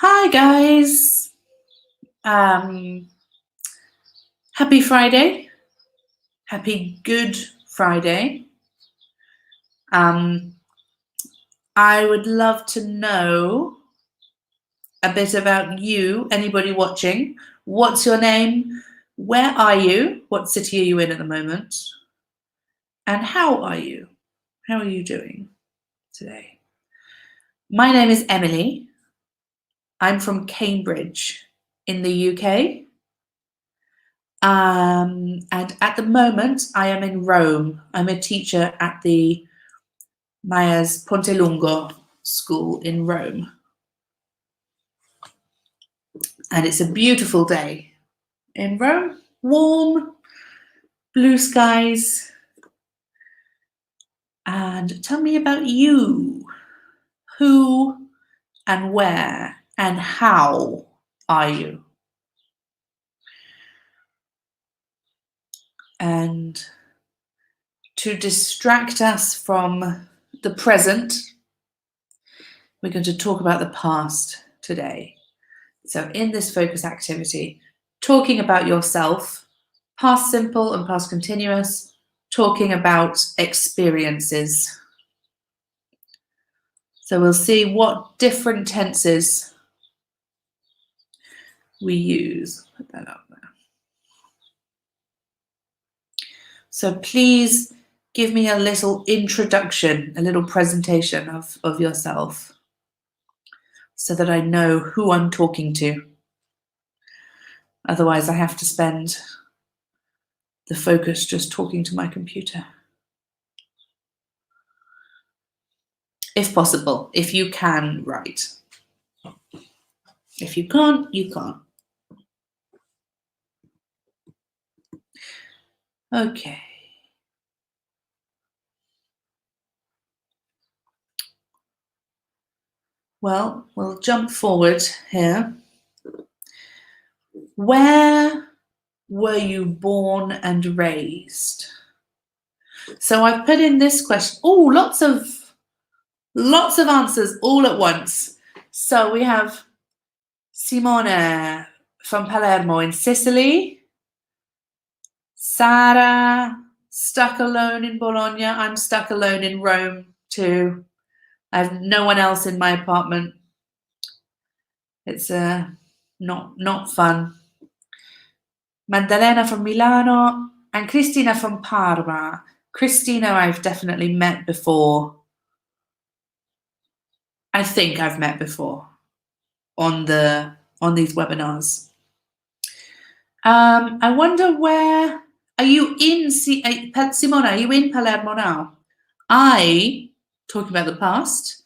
Hi guys. Um, Happy Friday. Happy Good Friday. I would love to know a bit about you, anybody watching. What's your name? Where are you? What city are you in at the moment? And how are you? How are you doing today? My name is Emily. I'm from Cambridge in the UK. And at the moment, I am in Rome. I'm a teacher at the Maya's Ponte Lungo school in Rome. And it's a beautiful day in Rome. Warm, blue skies. And tell me about you. Who and where and how are you? And to distract us from the present, we're going to talk about the past today. So in this focus activity, talking about yourself, past simple and past continuous, talking about experiences. So we'll see what different tenses we use. Put that up there. So please give me a little introduction, a little presentation of yourself so that I know who I'm talking to. Otherwise, I have to spend the focus just talking to my computer. If possible, if you can, write. If you can't, you can't. Okay. Well, we'll jump forward here. Where were you born and raised? So I've put in this question. Oh, lots of answers all at once. So we have Simone from Palermo in Sicily. Sara, stuck alone in Bologna. I'm stuck alone in Rome too. I have no one else in my apartment. It's not fun. Maddalena from Milano and Cristina from Parma. Cristina I've definitely met before. I think I've met before on these webinars. I wonder where are you in Simona, are you in Palermo now? Talking about the past,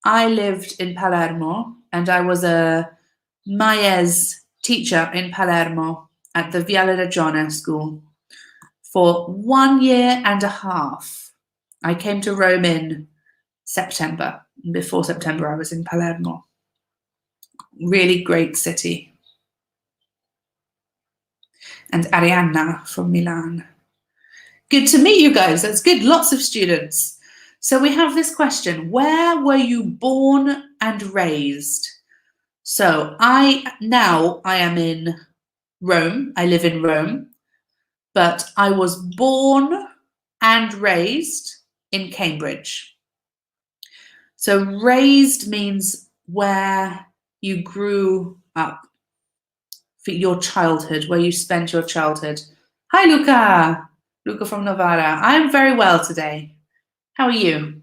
I lived in Palermo and I was a Maes teacher in Palermo at the Viale Regione school for 1 year and a half. I came to Rome in September. Before September, I was in Palermo. Really great city. And Arianna from Milan. Good to meet you guys. That's good. Lots of students. So we have this question. Where were you born and raised? So I am in Rome. I live in Rome. But I was born and raised in Cambridge. So raised means where you grew up, for your childhood, where you spent your childhood. Hi, Luca. Luca from Novara. I'm very well today. How are you?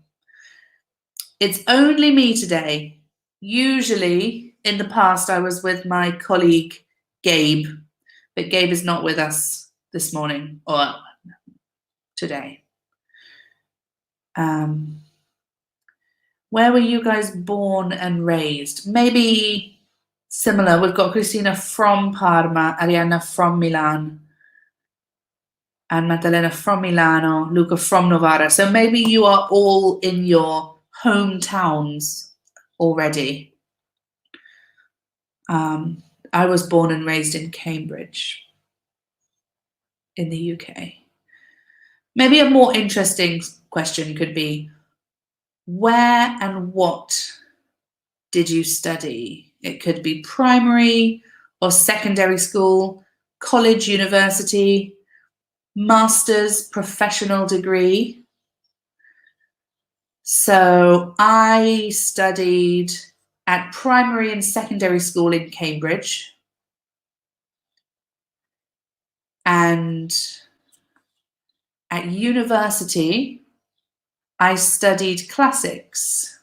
It's only me today. Usually, in the past, I was with my colleague, Gabe, but Gabe is not with us this morning or today. Where were you guys born and raised? Maybe similar. We've got Cristina from Parma, Arianna from Milan, and Maddalena from Milano, Luca from Novara. So maybe you are all in your hometowns already. I was born and raised in Cambridge in the UK. Maybe a more interesting question could be, where and what did you study It could be primary or secondary school, college, university, master's, professional degree. So I studied at primary and secondary school in Cambridge. And at university, I studied classics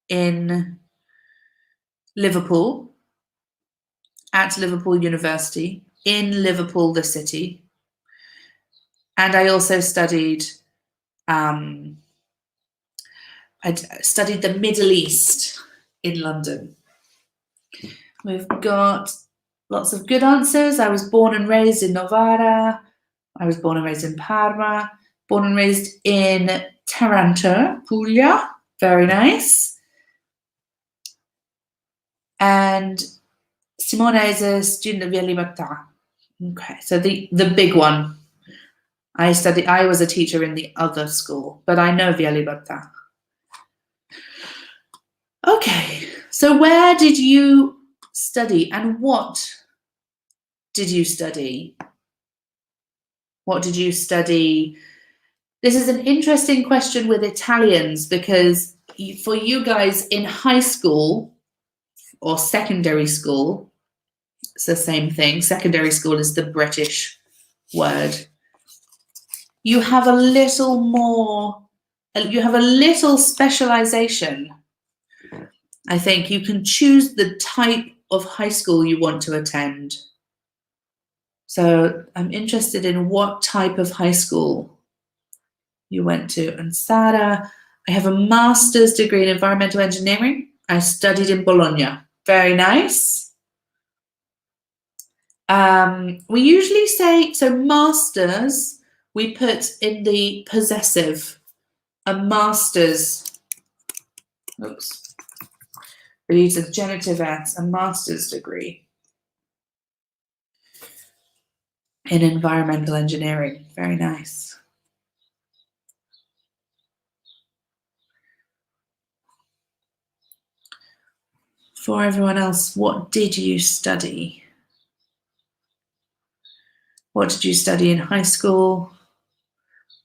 in Liverpool, at Liverpool University, in Liverpool, the city. And I also studied, I studied the Middle East in London. We've got lots of good answers. I was born and raised in Novara. I was born and raised in Parma. Born and raised in Taranto, Puglia. Very nice. And Simona is a student of Via Libertà. Okay, so the big one. I was a teacher in the other school, but I know Via Libertà. Okay, so where did you study and what did you study? What did you study? This is an interesting question with Italians because for you guys in high school or secondary school, it's the same thing. Secondary school is the British word. You have a little more, you have a little specialization. I think you can choose the type of high school you want to attend. So I'm interested in what type of high school you went to. And Sara, I have a master's degree in environmental engineering. I studied in Bologna. Very nice. We usually say, so masters, we put in the possessive, a master's, oops, we use a genitive s, a master's degree in environmental engineering. Very nice. For everyone else, what did you study? What did you study in high school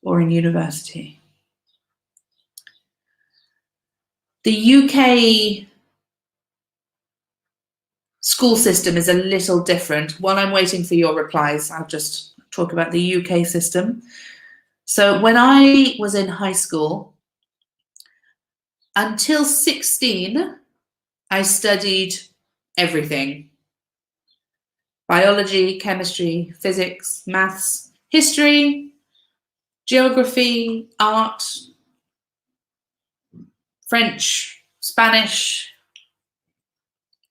or in university? The UK school system is a little different. While I'm waiting for your replies, I'll just talk about the UK system. So when I was in high school, until 16, I studied everything. Biology, chemistry, physics, maths, history, geography, art, French, Spanish,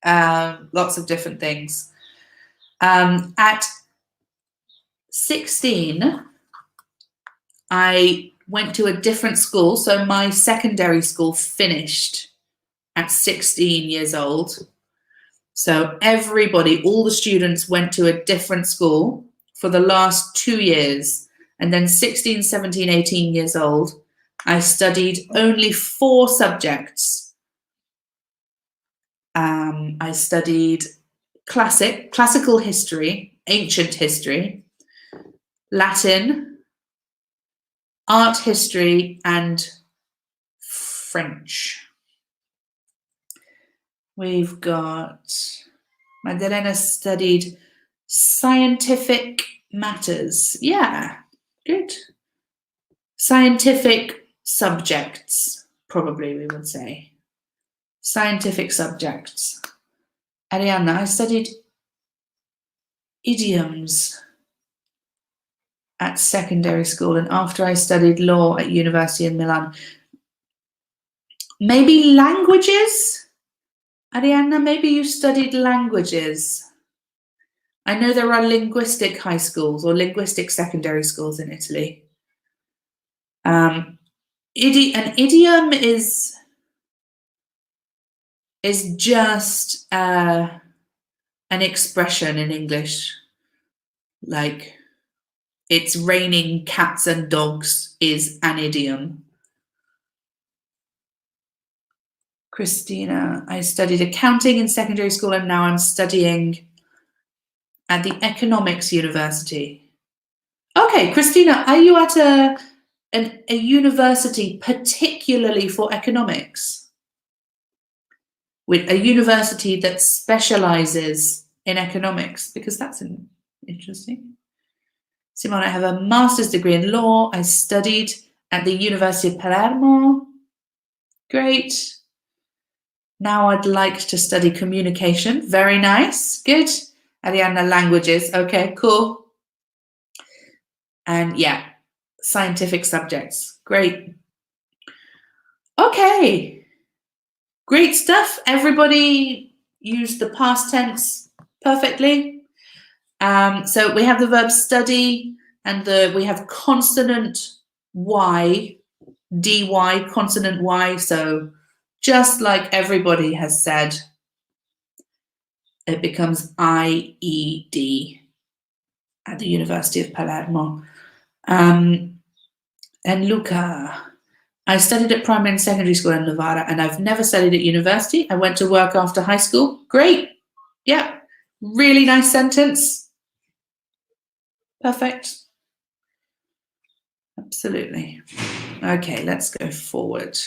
lots of different things. At 16, I went to a different school. So my secondary school finished at 16 years old. So everybody, all the students went to a different school for the last 2 years. And then 16, 17, 18 years old, I studied only 4 subjects. I studied classical history, ancient history, Latin, art history, and French. We've got Magdalena studied scientific matters. Yeah, good. Scientific subjects, probably we would say. Scientific subjects. Arianna, I studied idioms at secondary school and after I studied law at university in Milan. Maybe languages? Arianna, maybe you studied languages. I know there are linguistic high schools or linguistic secondary schools in Italy. An idiom is just an expression in English. Like, it's raining cats and dogs is an idiom. Christina, I studied accounting in secondary school and now I'm studying at the economics university. Okay, Christina, are you at a university particularly for economics? With a university that specializes in economics? Because that's interesting. Simone, I have a master's degree in law. I studied at the University of Palermo. Great. Now I'd like to study communication. Very nice. Good. Arianna, languages. Okay, cool. And yeah, scientific subjects. Great. Okay. Great stuff. Everybody used the past tense perfectly. So we have the verb study and we have consonant Y, dy, consonant Y. So just like everybody has said, it becomes IED at the University of Palermo. And Luca, I studied at primary and secondary school in Nevada, and I've never studied at university. I went to work after high school. Great. Yeah. Really nice sentence. Perfect. Absolutely. Okay, let's go forward.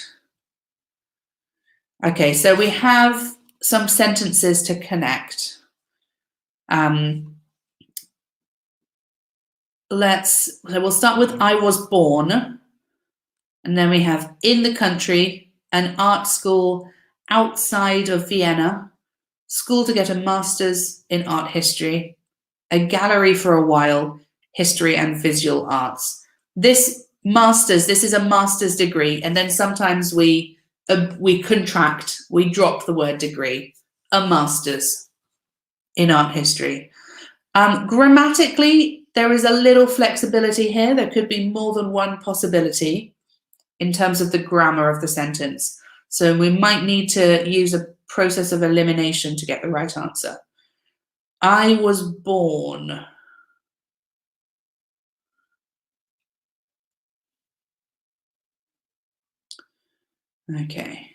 Okay, so we have some sentences to connect. So we'll start with I was born, and then we have in the country, an art school outside of Vienna, school to get a master's in art history, a gallery for a while, history and visual arts. This is a master's degree, and then sometimes we contract, we drop the word degree, a master's in art history. Grammatically, there is a little flexibility here. There could be more than one possibility in terms of the grammar of the sentence. So we might need to use a process of elimination to get the right answer. I was born. Okay.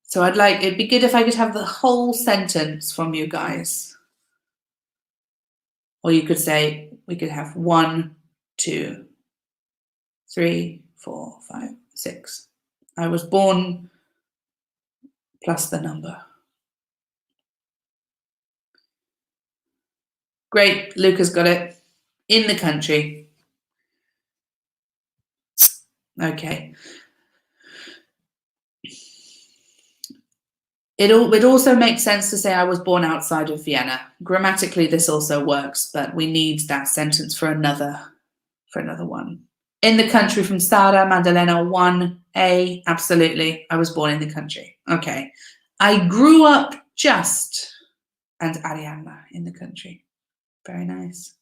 So it'd be good if I could have the whole sentence from you guys. Or you could say, we could have 1, 2, 3, 4, 5, 6. I was born plus the number. Great, Luca's got it. In the country. Okay. It also makes sense to say I was born outside of Vienna. Grammatically, this also works, but we need that sentence for another one. In the country from Sara, Maddalena, 1A, absolutely. I was born in the country. Okay. I grew up just, and Arianna, in the country. Very nice.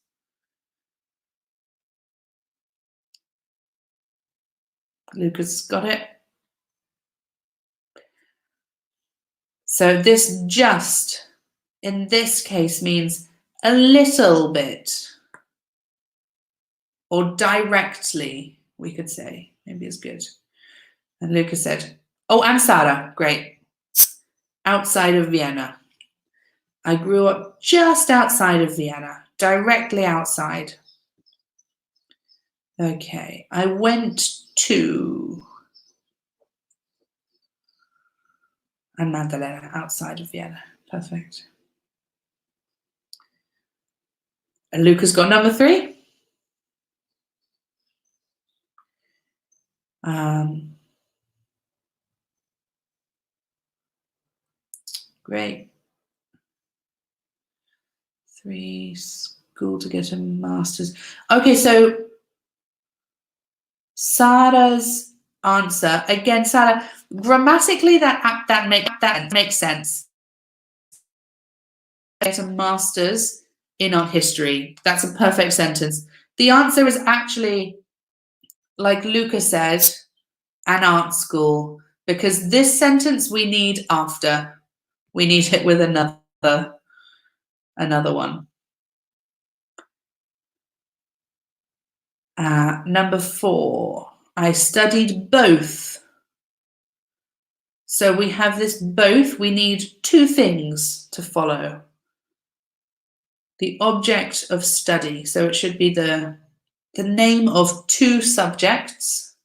Lucas got it. So this just, in this case, means a little bit, or directly, we could say. Maybe it's good. And Lucas said, oh, and Sara, great. Outside of Vienna. I grew up just outside of Vienna, directly outside. Okay, I went to, and Maddalena, outside of Vienna. Perfect. And Lucas got number 3. Great. 3, school to get a master's. Okay, so Sara's answer, again, Sara, grammatically that makes sense. Get a master's in art history. That's a perfect sentence. The answer is actually, like Luca said, an art school, because this sentence we need after. We need it with another one. Number 4, I studied both So we have this both. We need two things to follow. The object of study. So it should be the name of two subjects.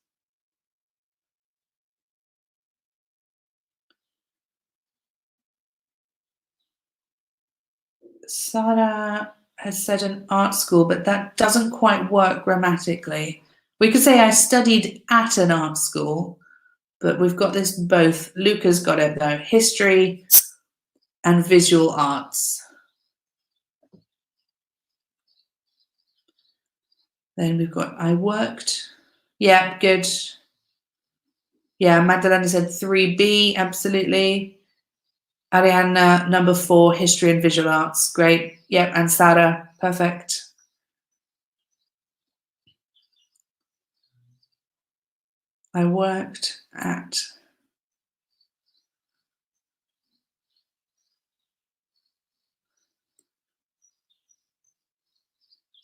Sarah has said an art school, but that doesn't quite work grammatically. We could say I studied at an art school, but we've got this both. Luca's got it though, history and visual arts. Then we've got I worked. Yeah, good. Yeah, Magdalena said 3B, absolutely. Arianna, number 4, history and visual arts. Great. Yep, and Sarah, perfect. I worked at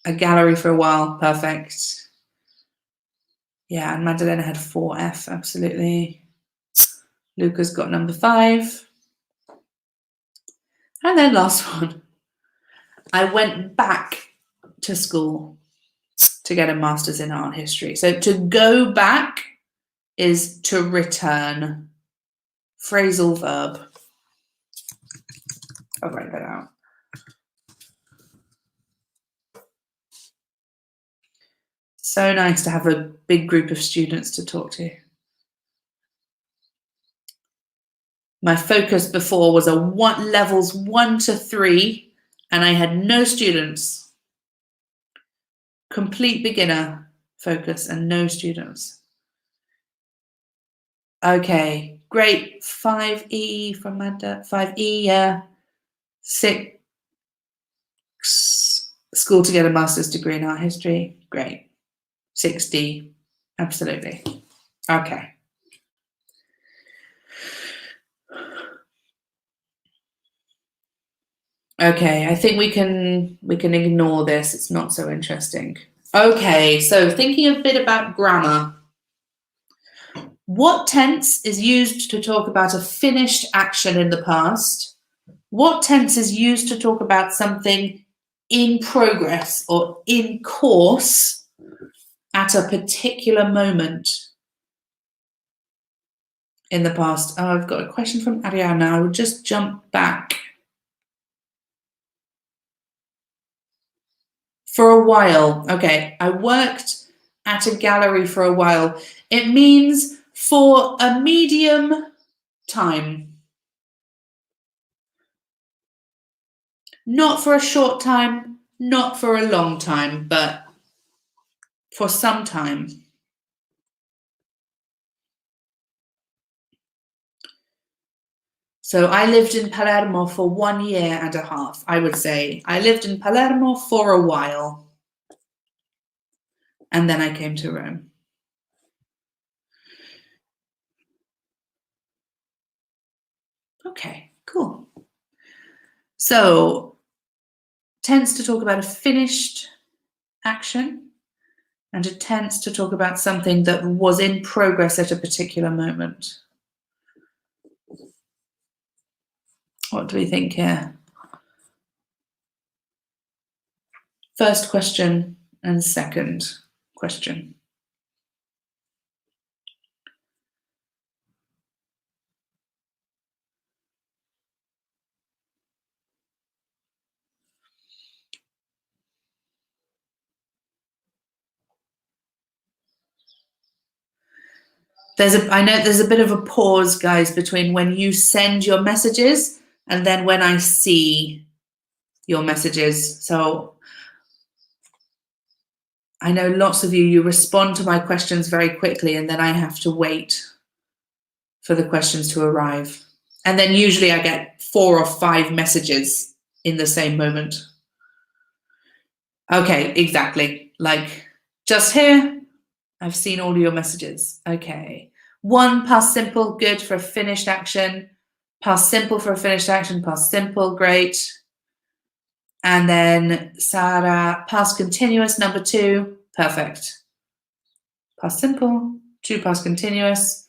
a gallery for a while. Perfect. Yeah, and Magdalena had 4F, absolutely. Luca's got number 5. And then last one. I went back to school to get a master's in art history. So to go back is to return. Phrasal verb. I'll write that out. So nice to have a big group of students to talk to. My focus before was levels 1 to 3, and I had no students. Complete beginner focus and no students. Okay, great. 5E from Magda. 5E, yeah. 6 school to get a master's degree in art history. Great. 6D, absolutely. Okay. Okay, I think we can ignore this. It's not so interesting. Okay, so thinking a bit about grammar. What tense is used to talk about a finished action in the past? What tense is used to talk about something in progress or in course at a particular moment in the past? Oh, I've got a question from Ariana. I will just jump back. For a while. Okay, I worked at a gallery for a while. It means for a medium time. Not for a short time, not for a long time, but for some time. So I lived in Palermo for 1 year and a half, I would say. I lived in Palermo for a while. And then I came to Rome. Okay, cool. So, tends to talk about a finished action, and it tends to talk about something that was in progress at a particular moment. What do we think here? First question and second question. I know there's a bit of a pause, guys, between when you send your messages and then when I see your messages. So I know lots of you respond to my questions very quickly, and then I have to wait for the questions to arrive. And then usually I get 4 or 5 messages in the same moment. Okay, exactly. Like, just here, I've seen all your messages. Okay. 1, past simple, good for a finished action. Past simple for a finished action, past simple, great. And then Sarah, past continuous, number 2, perfect. Past simple, 2 past continuous.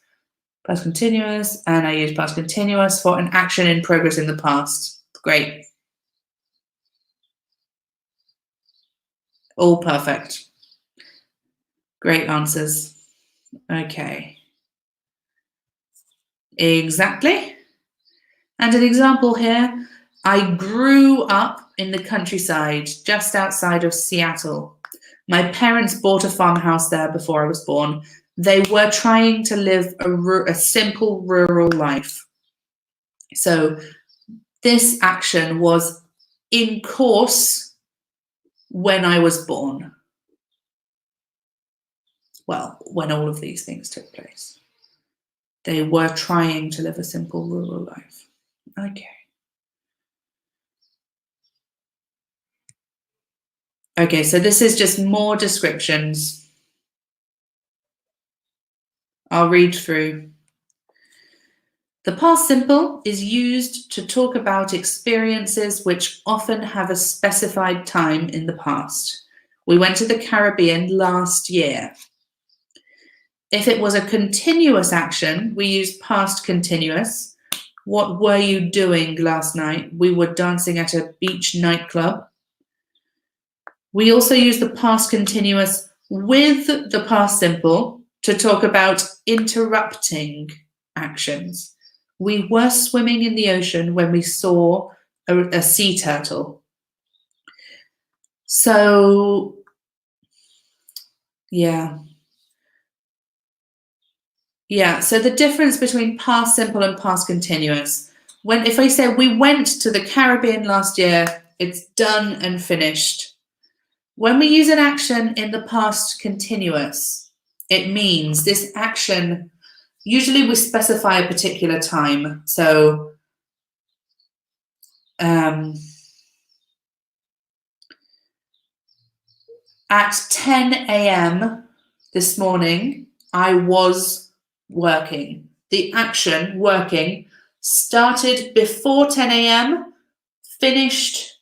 past continuous, and I use past continuous for an action in progress in the past. Great. All perfect. Great answers. Okay. Exactly. And an example here, I grew up in the countryside just outside of Seattle. My parents bought a farmhouse there before I was born. They were trying to live a simple rural life. So this action was in course when I was born. Well, when all of these things took place. They were trying to live a simple rural life. Okay. Okay, so this is just more descriptions. I'll read through. The past simple is used to talk about experiences which often have a specified time in the past. We went to the Caribbean last year. If it was a continuous action, we use past continuous. What were you doing last night? We were dancing at a beach nightclub. We also use the past continuous with the past simple to talk about interrupting actions. We were swimming in the ocean when we saw a sea turtle. So, yeah. Yeah, so the difference between past simple and past continuous. If I say we went to the Caribbean last year, it's done and finished. When we use an action in the past continuous, it means this action, usually we specify a particular time. So at 10 a.m. this morning, I was working. The action, working, started before 10 a.m., finished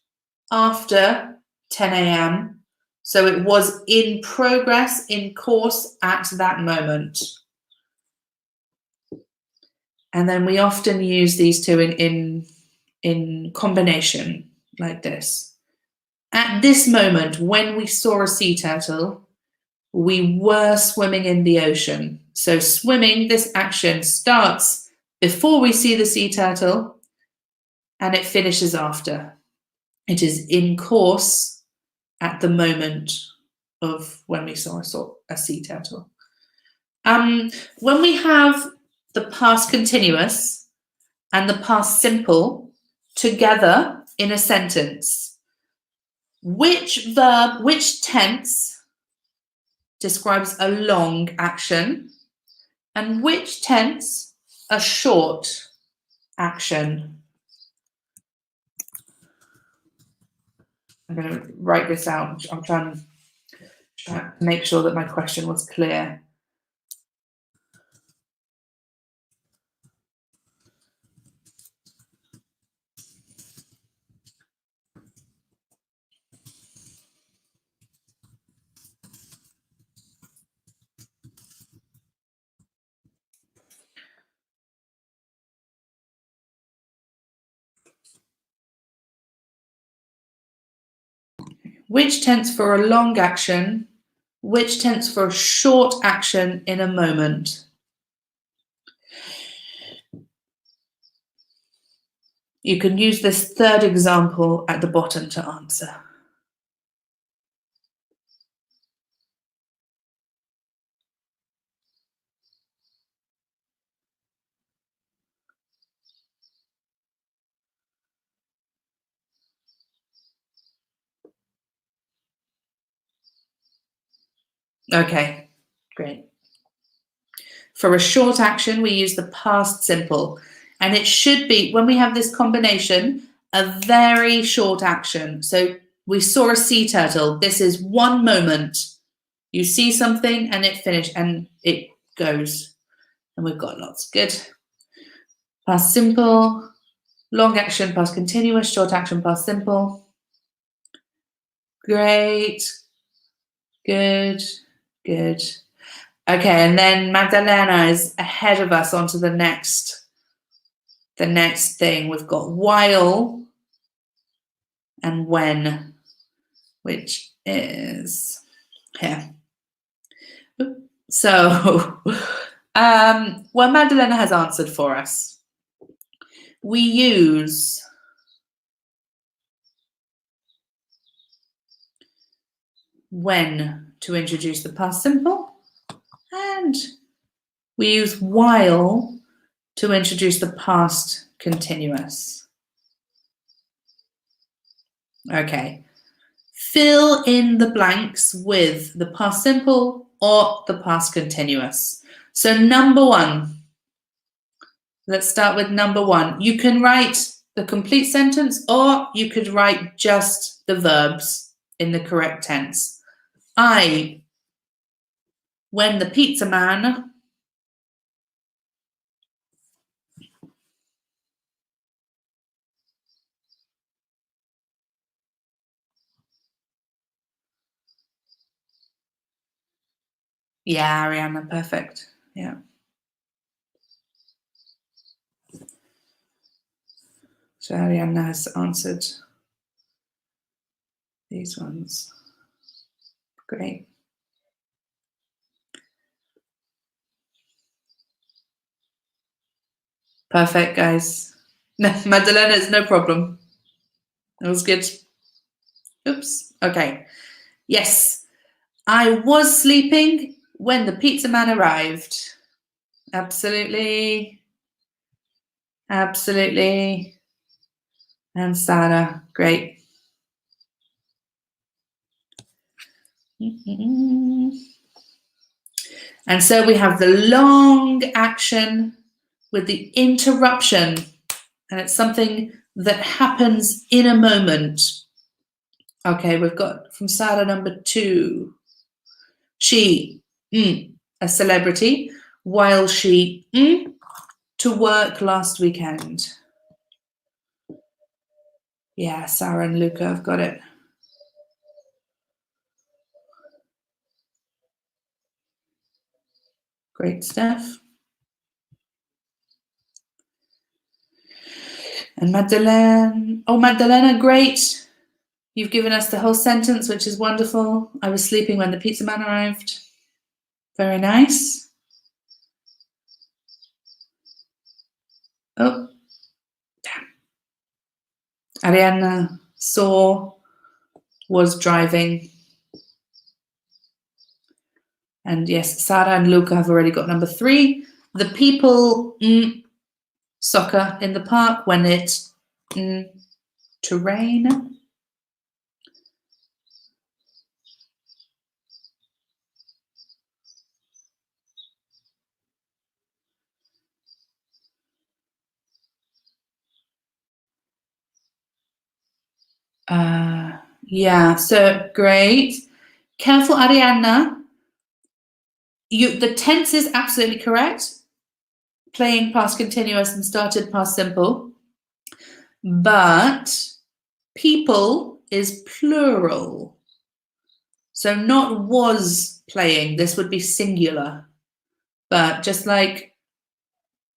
after 10 a.m., so it was in progress, in course at that moment. And then we often use these two in combination like this. At this moment, when we saw a sea turtle, we were swimming in the ocean. So swimming, this action starts before we see the sea turtle and it finishes after. It is in course at the moment of when we saw a sea turtle. When we have the past continuous and the past simple together in a sentence, which tense describes a long action and which tense a short action? I'm going to write this out. I'm trying to make sure that my question was clear. Which tense for a long action? Which tense for a short action in a moment? You can use this third example at the bottom to answer. Okay, great. For a short action, we use the past simple. And it should be, when we have this combination, a very short action. So we saw a sea turtle. This is one moment. You see something and it finished and it goes. And we've got lots. Good. Past simple, long action, past continuous, short action, past simple. Great. Good. Good. Okay, and then Magdalena is ahead of us onto the next thing. We've got while and when, which is here. So, well, Magdalena has answered for us. We use when to introduce the past simple, and we use while to introduce the past continuous. Okay. Fill in the blanks with the past simple or the past continuous. So number one, let's start with number one. You can write the complete sentence or you could write just the verbs in the correct tense. When the pizza man Yeah, Ariana, perfect. Yeah. So Ariana has answered these ones. Great. Perfect, guys. No, Magdalena, it's no problem. That was good. Oops. Okay. Yes. I was sleeping when the pizza man arrived. Absolutely. Absolutely. And Sarah, great. And so we have the long action with the interruption, and it's something that happens in a moment. Okay, we've got from Sarah number 2. She, a celebrity, while she to work last weekend. Yeah, Sarah and Luca have got it. Great stuff. And Magdalena, oh, Magdalena, great. You've given us the whole sentence, which is wonderful. I was sleeping when the pizza man arrived. Very nice. Oh, Ariana saw, was driving. And yes, Sarah and Luca have already got number 3. The people, soccer in the park when it to rain. Yeah, so great. Careful, Arianna. The tense is absolutely correct. Playing past continuous and started past simple. But people is plural. So not was playing, this would be singular. But just like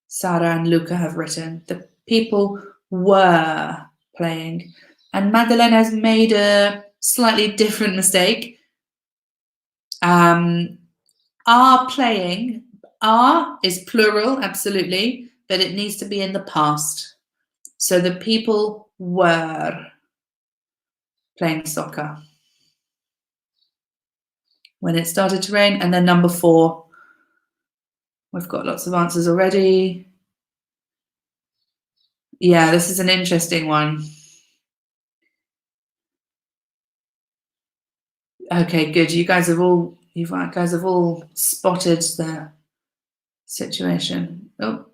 Sarah and Luca have written, the people were playing. And Magdalena has made a slightly different mistake. Are playing, are is plural, absolutely, but it needs to be in the past. So the people were playing soccer when it started to rain. And then number 4, we've got lots of answers already. Yeah, this is an interesting one. Okay, good. You guys have all spotted the situation. Oh,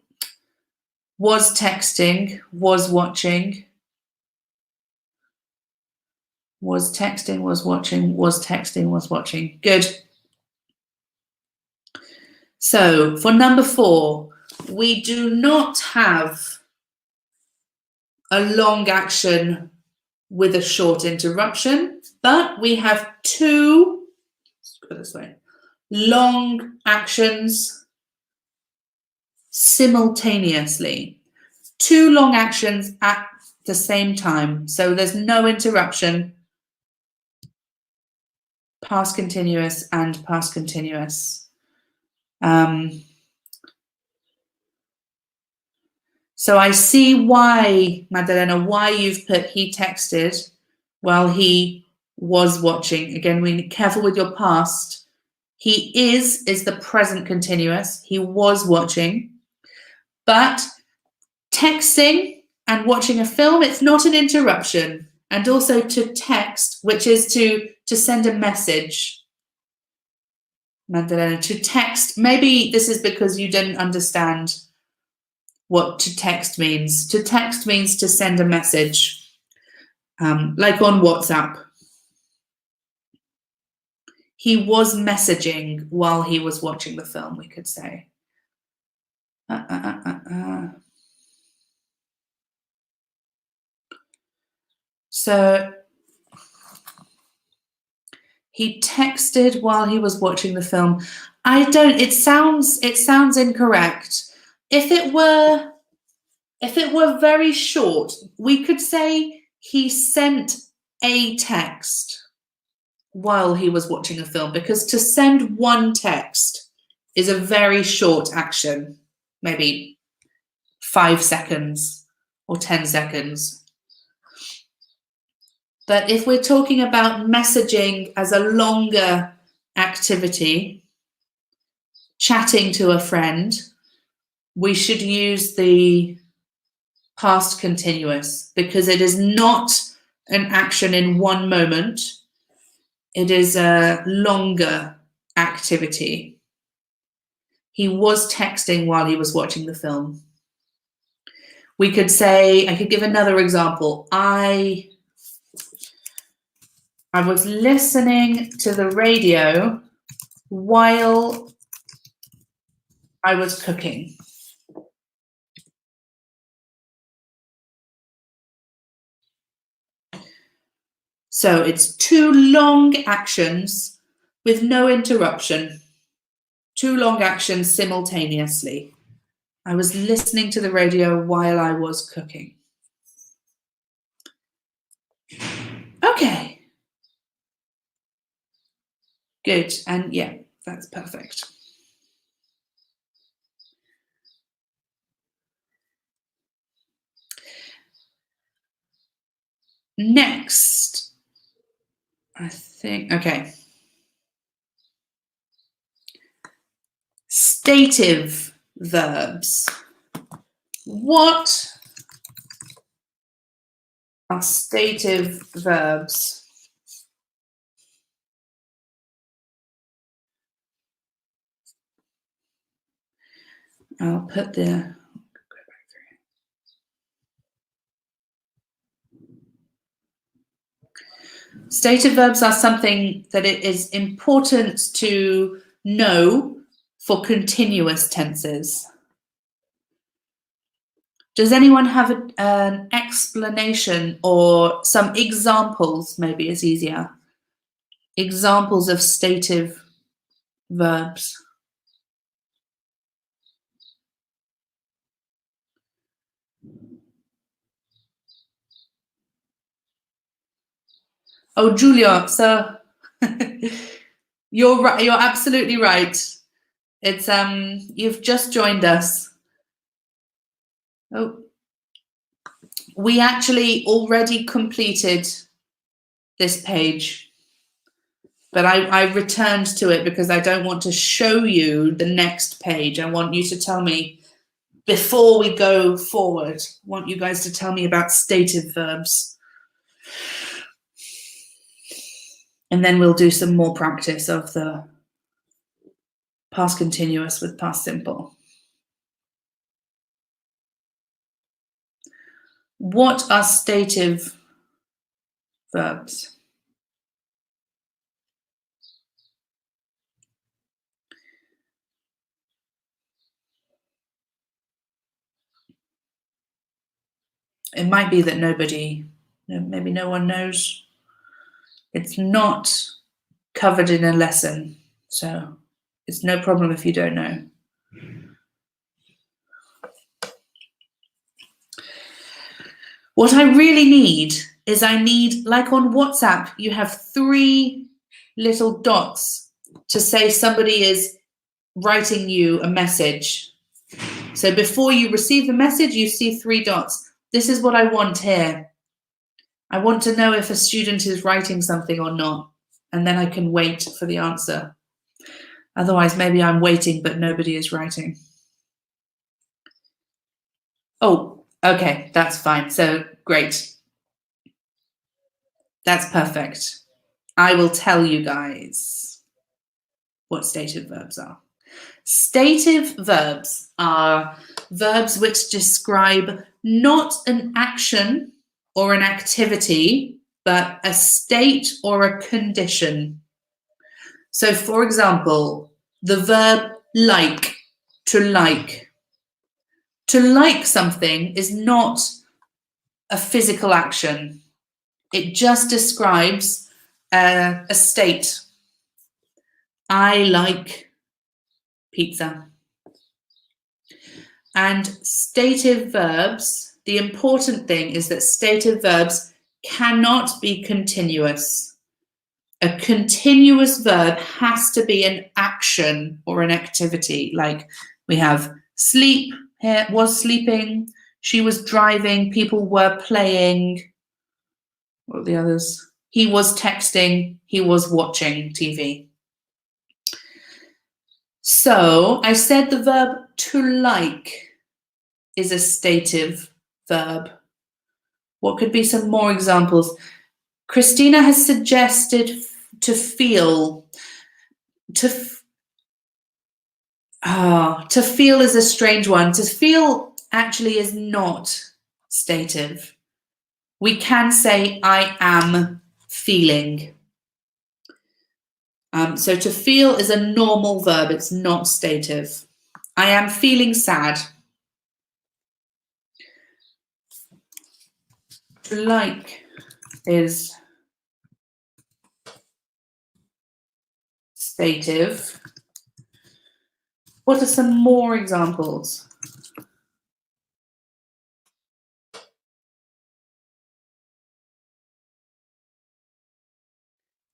was texting, was watching, was texting, was watching, was texting, was watching. Good. So for number 4, we do not have a long action with a short interruption, but we have 2, let's go this way, long actions simultaneously. 2 long actions at the same time. So there's no interruption. Past continuous and past continuous. So I see why, Madalena, why you've put he texted while he was watching. Again, we need careful with your past. He is the present continuous. He was watching. But texting and watching a film, it's not an interruption. And also to text, which is to send a message. Madalena, to text, maybe this is because you didn't understand what to text means. To text means to send a message, like on WhatsApp. He was messaging while he was watching the film, we could say. So he texted while he was watching the film. It sounds incorrect. If it were very short, we could say he sent a text while he was watching a film, because to send one text is a very short action, maybe 5 seconds or 10 seconds. But if we're talking about messaging as a longer activity, chatting to a friend, we should use the past continuous, because it is not an action in one moment. It is a longer activity. He was texting while he was watching the film. We could say, I could give another example. I was listening to the radio while I was cooking. So it's 2 long actions with no interruption. 2 long actions simultaneously. I was listening to the radio while I was cooking. Okay. Good. And yeah, that's perfect. Next, I think, okay. Stative verbs. What are stative verbs? I'll put the stative verbs are something that it is important to know for continuous tenses. Does anyone have an explanation or some examples? Maybe it's easier. Examples of stative verbs. Oh, Julia, so you're right. You're absolutely right. It's you've just joined us. Oh, we actually already completed this page, but I returned to it because I don't want to show you the next page. I want you to tell me before we go forward. I want you guys to tell me about stative verbs. And then we'll do some more practice of the past continuous with past simple. What are stative verbs? It might be that maybe no one knows. It's not covered in a lesson, so It's no problem if you don't know. What I really need is like on WhatsApp, you have 3 little dots to say somebody is writing you a message. So before you receive the message, you see 3 dots. This is what I want here. I want to know if a student is writing something or not, and then I can wait for the answer. Otherwise, maybe I'm waiting, but nobody is writing. Oh, okay, that's fine. So great. That's perfect. I will tell you guys what stative verbs are. Stative verbs are verbs which describe not an action or an activity, but a state or a condition. So, for example, the verb like, to like. To like something is not a physical action. It just describes a state. I like pizza. And stative verbs, the important thing is that stative verbs cannot be continuous. A continuous verb has to be an action or an activity. Like we have sleep, here was sleeping, she was driving, people were playing. What are the others? He was texting, he was watching TV. So I said the verb to like is a stative verb. What could be some more examples? Christina has suggested to feel. To feel is a strange one. To feel actually is not stative. We can say I am feeling. So to feel is a normal verb. It's not stative. I am feeling sad. To like is stative. What are some more examples?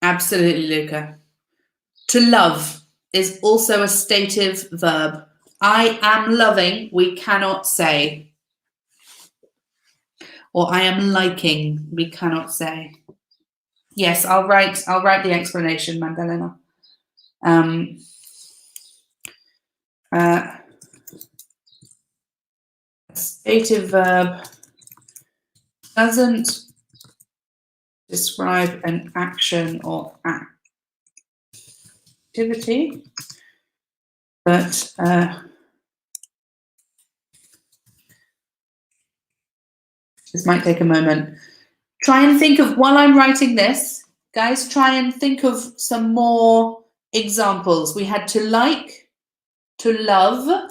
Absolutely, Luca. To love is also a stative verb. I am loving, we cannot say. Or I am liking, we cannot say. Yes, I'll write the explanation, Magdalena. A stative verb doesn't describe an action or activity, but this might take a moment. Try and think of, while I'm writing this, guys, try and think of some more examples. We had to like, to love,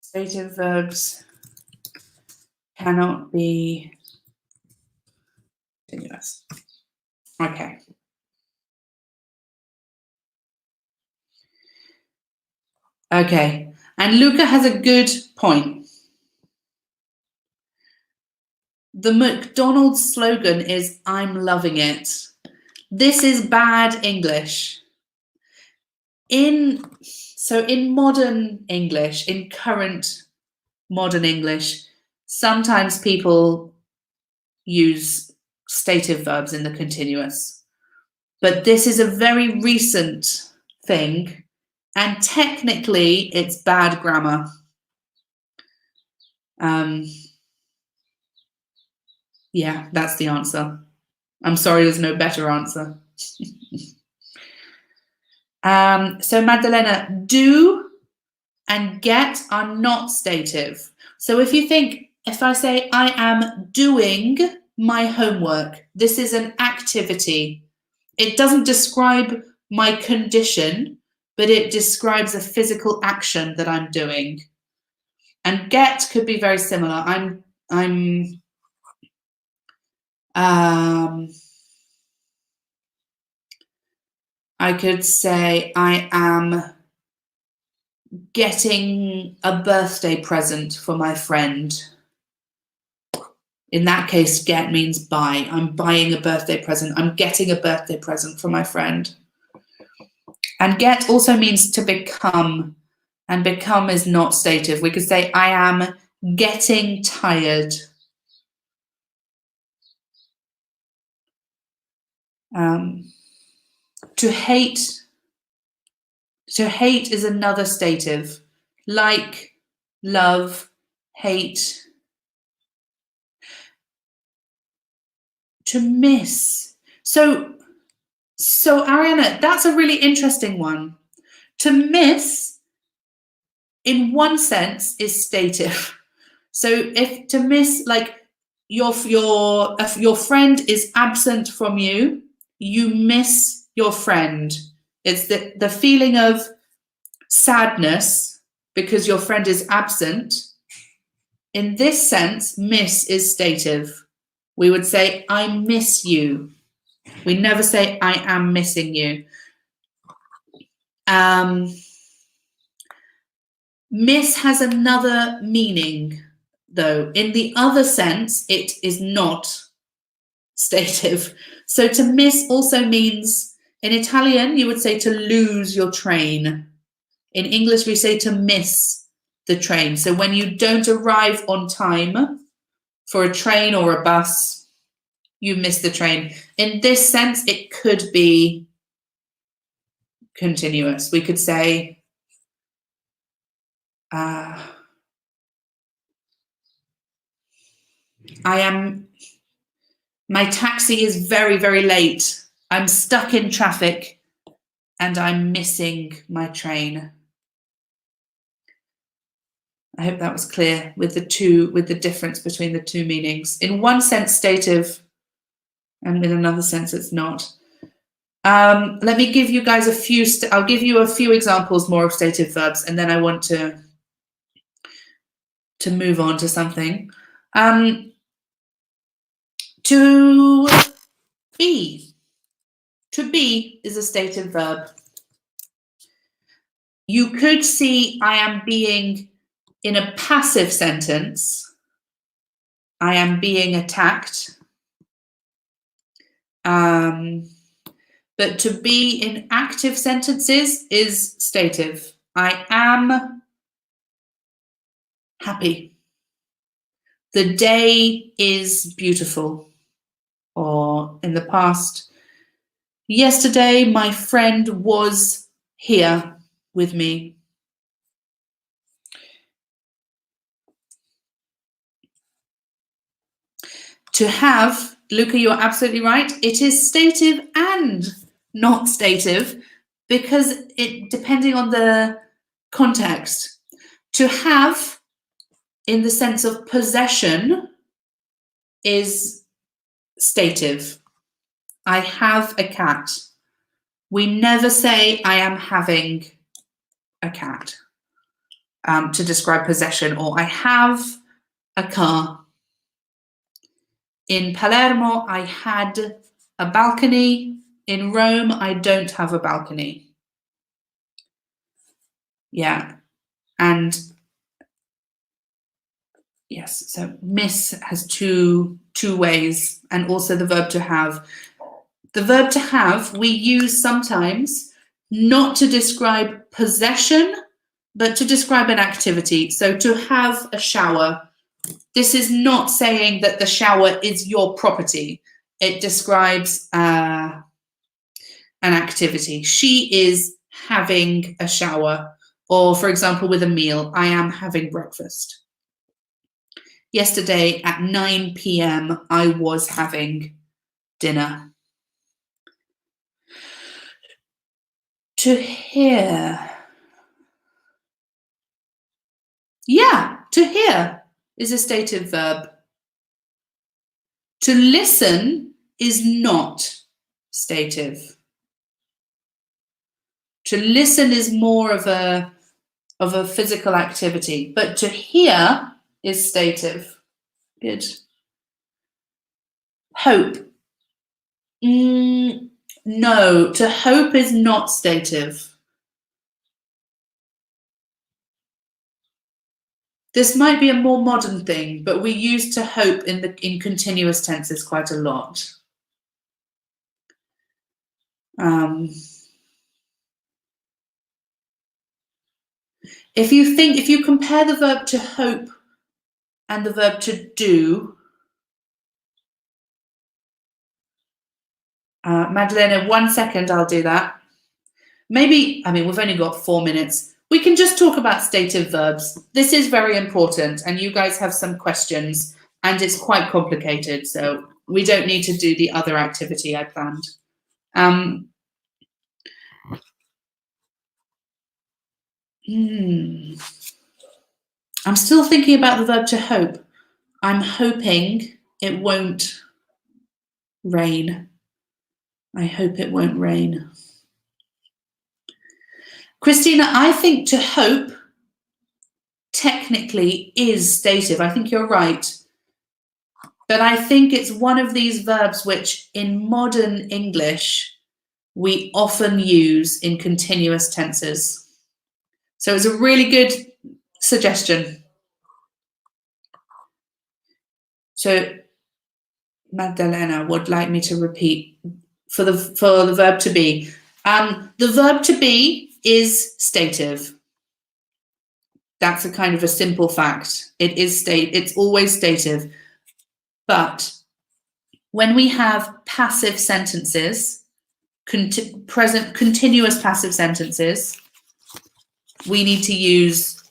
stative verbs cannot be continuous. Okay. Okay, and Luca has a good point. The McDonald's slogan is, I'm loving it. This is bad English. In modern English, in current modern English, sometimes people use stative verbs in the continuous. But this is a very recent thing, and technically it's bad grammar. Yeah, that's the answer. I'm sorry, there's no better answer. So Magdalena, do and get are not stative. So if you think, if I say I am doing my homework. This is an activity. It doesn't describe my condition, but it describes a physical action that I'm doing. And get could be very similar. I could say I am getting a birthday present for my friend. In that case, get means buy. I'm buying a birthday present. I'm getting a birthday present for my friend. And get also means to become, and become is not stative. We could say I am getting tired. To hate is another stative. Like, love, hate. To miss. So Ariana, that's a really interesting one. To miss, in one sense, is stative. So if to miss, like your friend is absent from you, you miss your friend. It's the feeling of sadness because your friend is absent. In this sense, miss is stative. We would say, I miss you. We never say, I am missing you. Miss has another meaning, though. In the other sense, it is not stative. So to miss also means, in Italian, you would say to lose your train. In English, we say to miss the train. So when you don't arrive on time for a train or a bus, you miss the train. In this sense, it could be continuous. We could say, my taxi is very, very late. I'm stuck in traffic and I'm missing my train. I hope that was clear with the difference between the two meanings. In one sense, stative, and in another sense, it's not. Let me give you guys I'll give you a few examples more of stative verbs, and then I want to move on to something. To be. To be is a stative verb. You could see I am being in a passive sentence. I am being attacked. But to be in active sentences is stative. I am happy. The day is beautiful. Or in the past, yesterday my friend was here with me. To have, Luca, you're absolutely right. It is stative and not stative because it depending on the context. To have, in the sense of possession, is stative. I have a cat. We never say I am having a cat to describe possession, or I have a car. In Palermo, I had a balcony. In Rome, I don't have a balcony. Yeah, and yes, so miss has two ways, and also the verb to have. The verb to have we use sometimes not to describe possession, but to describe an activity. So to have a shower. This is not saying that the shower is your property. It describes an activity. She is having a shower. Or, for example, with a meal, I am having breakfast. Yesterday at 9 p.m., I was having dinner. To hear. Yeah, to hear is a stative verb. To listen is not stative. To listen is more of a physical activity, but to hear is stative. Good. Hope. No, to hope is not stative. This might be a more modern thing, but we use to hope in continuous tenses quite a lot. If you compare the verb to hope and the verb to do, Madeleine, 1 second, I'll do that. Maybe, we've only got 4 minutes. We can just talk about stative verbs. This is very important, and you guys have some questions, and it's quite complicated, so we don't need to do the other activity I planned. I'm still thinking about the verb to hope. I'm hoping it won't rain. I hope it won't rain. Christina, I think to hope technically is stative. I think you're right. But I think it's one of these verbs which in modern English we often use in continuous tenses. So it's a really good suggestion. So Magdalena would like me to repeat for the verb to be. The verb to be is stative. That's a kind of a simple fact. It's always stative. But when we have passive sentences, continuous passive sentences, we need to use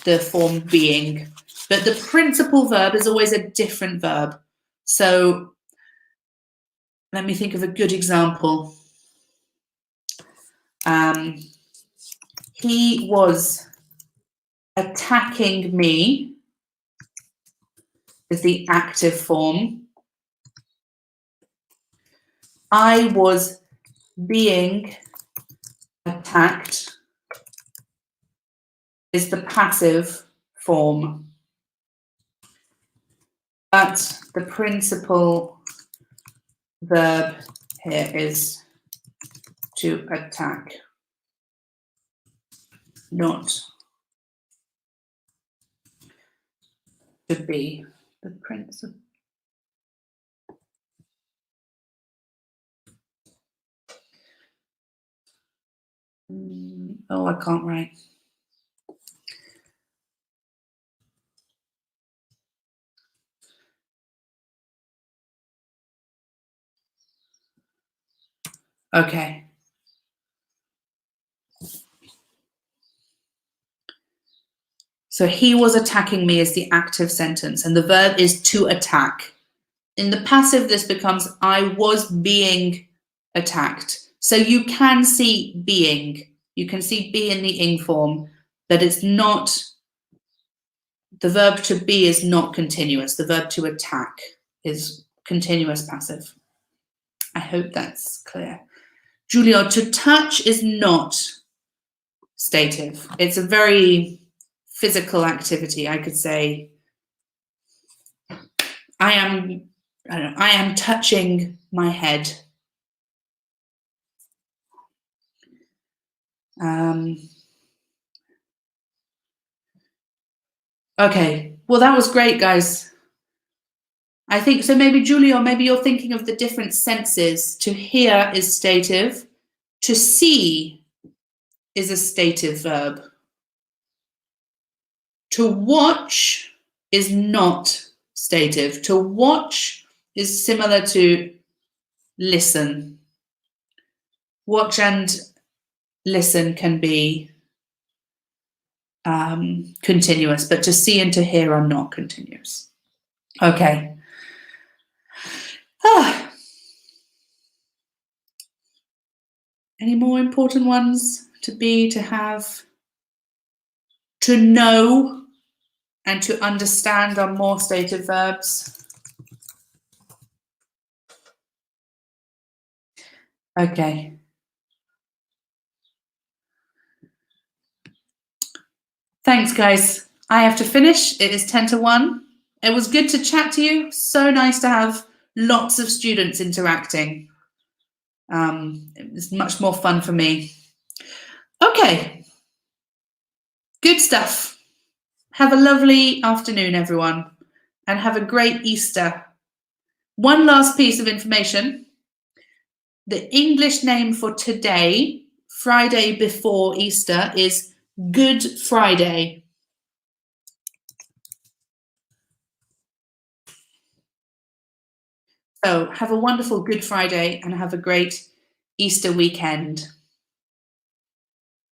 the form being. But the principal verb is always a different verb. So let me think of a good example. He was attacking me is the active form. I was being attacked is the passive form. But the principal verb here is to attack, not to be. The principal. Oh, I can't write. Okay. So he was attacking me is the active sentence, and the verb is to attack. In the passive, this becomes I was being attacked. So you can see being. You can see be in the ing form, but it's not, the verb to be is not continuous. The verb to attack is continuous passive. I hope that's clear. Giulio, to touch is not stative. It's a very physical activity. I could say, I am touching my head. Okay, well, that was great, guys. I think, so maybe Giulio, maybe you're thinking of the different senses. To hear is stative. To see is a stative verb. To watch is not stative. To watch is similar to listen. Watch and listen can be continuous, but to see and to hear are not continuous. Okay. Any more important ones? To be, to have, to know, and to understand are more stative verbs. Okay. Thanks, guys. I have to finish. It is 10 to 1. It was good to chat to you. So nice to have lots of students interacting. It was much more fun for me. Okay. Good stuff. Have a lovely afternoon, everyone, and have a great Easter. One last piece of information. The English name for today, Friday before Easter, is Good Friday. So have a wonderful Good Friday and have a great Easter weekend.